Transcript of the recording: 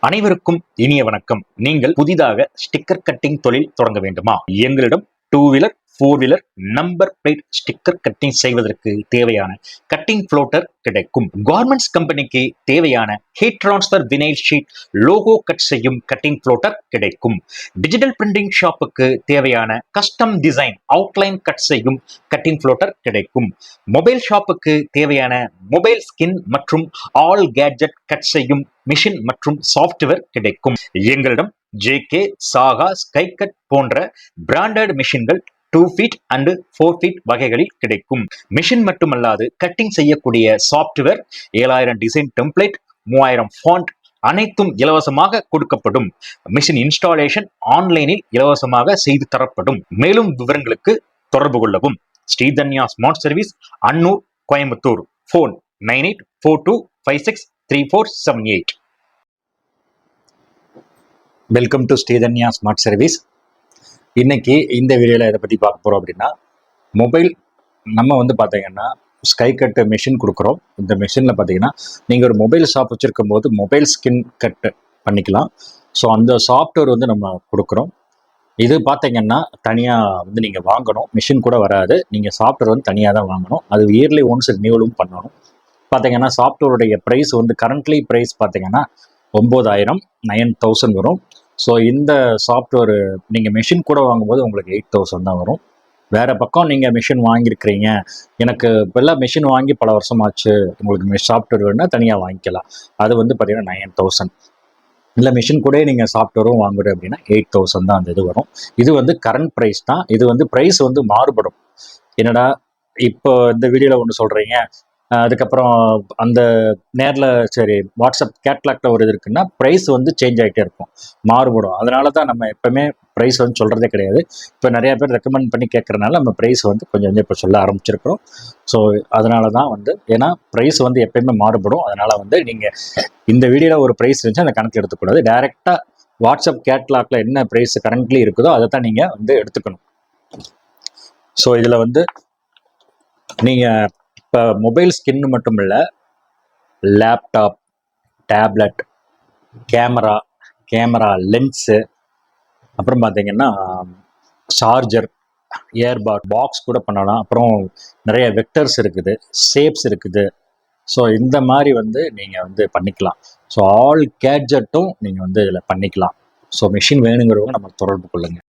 அனைவருக்கும் இனிய வணக்கம். நீங்கள் புதிதாக ஸ்டிக்கர் கட்டிங் தொழில் தொடங்க வேண்டுமா? எங்களிடம் 2 wheeler 4 wheeler number plate sticker cutting செய்வதற்கு தேவையான கட்டிங் ஃப்ளோட்டர் கிடைக்கும். கார்மெண்ட்ஸ் கம்பெனிக்கு தேவையான heat transfer vinyl sheet logo cut செய்யும் கட்டிங் ஃப்ளோட்டர் கிடைக்கும். டிஜிட்டல் பிரிண்டிங் ஷாப்புக்கு தேவையான கஸ்டம் டிசைன் அவுட்லைன் கட் செய்யும் கட்டிங் ஃப்ளோட்டர் கிடைக்கும். மொபைல் ஷாப்புக்கு தேவையான மொபைல் ஸ்கின் மற்றும் ஆல் கேட்ஜெட் கட் செய்யும் மிஷின் மற்றும் சாஃப்ட்வேர் கிடைக்கும். எங்களிடம் JK, சாகா, ஸ்கைகட் போன்ற பிராண்டட் மிஷின்கள் 2 ஃபீட் அண்ட் 4 ஃபீட் வகைகளில் கிடைக்கும். மிஷின் மட்டுமல்லாது கட்டிங் செய்யக்கூடிய சாஃப்ட்வேர் 7000 டிசைன் டெம்ப்ளேட் 3000 ஃபாண்ட் அனைத்தும் இலவசமாக கொடுக்கப்படும். மிஷின் இன்ஸ்டாலேஷன் ஆன்லைனில் இலவசமாக செய்து தரப்படும். மேலும் விவரங்களுக்கு தொடர்பு கொள்ளவும். Sridhanya smart service, Annur, Coimbatore. Phone 9842563478. Welcome to Sridhanya smart service. இன்னைக்கு இந்த வீடியோவில் எதை பற்றி பார்க்க போகிறோம் அப்படின்னா, மொபைல் நம்ம பார்த்தீங்கன்னா ஸ்கை கட்டு மிஷின் கொடுக்குறோம். இந்த மிஷினில் பார்த்தீங்கன்னா நீங்கள் ஒரு மொபைல் ஷாப் வச்சுருக்கும் போது மொபைல் ஸ்கின் கட்டு பண்ணிக்கலாம். ஸோ அந்த சாஃப்ட்வேர் நம்ம கொடுக்குறோம். இது பார்த்தீங்கன்னா தனியாக நீங்கள் வாங்கணும். மிஷின் கூட வராது, நீங்கள் சாஃப்ட்வேர் தனியாக தான் வாங்கணும். அது இயர்லி ஒன்ஸ் ரினியூவலும் பண்ணணும். பார்த்தீங்கன்னா சாஃப்ட்வேருடைய ப்ரைஸ் கரண்ட்லி ப்ரைஸ் பார்த்தீங்கன்னா 9000 9000 வரும். ஸோ இந்த சாஃப்ட்வேர் நீங்கள் மிஷின் கூட வாங்கும்போது உங்களுக்கு 8000 தான் வரும். வேறு பக்கம் நீங்கள் மிஷின் வாங்கியிருக்கிறீங்க, எனக்கு இப்போல்லாம் மிஷின் வாங்கி பல வருஷமாச்சு, உங்களுக்கு சாஃப்ட்வேர் வேணுன்னா தனியாக வாங்கிக்கலாம். அது பார்த்தீங்கன்னா 9000. இல்லை மிஷின் கூட நீங்கள் சாஃப்ட்வேரும் வாங்குறது அப்படின்னா 8000 தான் அந்த இது வரும். இது கரண்ட் ப்ரைஸ் தான். இது ப்ரைஸ் மாறுபடும். என்னடா இப்போ இந்த வீடியோவில் ஒன்று சொல்கிறீங்க, அதுக்கப்புறம் அந்த நேரில் சரி வாட்ஸ்அப் கேட்லாக்ல ஒரு இது இருக்குன்னா ப்ரைஸ் சேஞ்ச் ஆகிட்டே இருக்கும், மாறுபடும். அதனால தான் நம்ம எப்போவுமே ப்ரைஸ் சொல்கிறதே கிடையாது. இப்போ நிறையா பேர் ரெக்கமெண்ட் பண்ணி கேட்குறதுனால நம்ம ப்ரைஸ் கொஞ்சம் இப்போ சொல்ல ஆரம்பிச்சிருக்கிறோம். ஸோ அதனால தான் ஏன்னா ப்ரைஸ் எப்போயுமே மாறுபடும். அதனால் நீங்கள் இந்த வீடியோவில் ஒரு ப்ரைஸ் இருந்துச்சு அந்த கணக்கில் எடுத்துக்கூடாது. டைரெக்டாக வாட்ஸ்அப் கேட்லாக்ல என்ன ப்ரைஸ் கரண்ட்லி இருக்குதோ அதை தான் நீங்கள் எடுத்துக்கணும். ஸோ இதில் நீங்கள் இப்போ மொபைல் ஸ்கின்னு மட்டும் இல்லை, லேப்டாப், டேப்லெட், கேமரா லென்ஸு, அப்புறம் பார்த்தீங்கன்னா சார்ஜர், இயர்பாட் பாக்ஸ் கூட பண்ணலாம். அப்புறம் நிறைய வெக்டர்ஸ் இருக்குது, ஷேப்ஸ் இருக்குது. ஸோ இந்த மாதிரி நீங்கள் பண்ணிக்கலாம். ஸோ ஆல் கேட்ஜெட்டும் நீங்கள் இதில் பண்ணிக்கலாம். ஸோ மிஷின் வேணுங்கிறவங்க நம்ம தொடர்பு கொள்ளுங்கள்.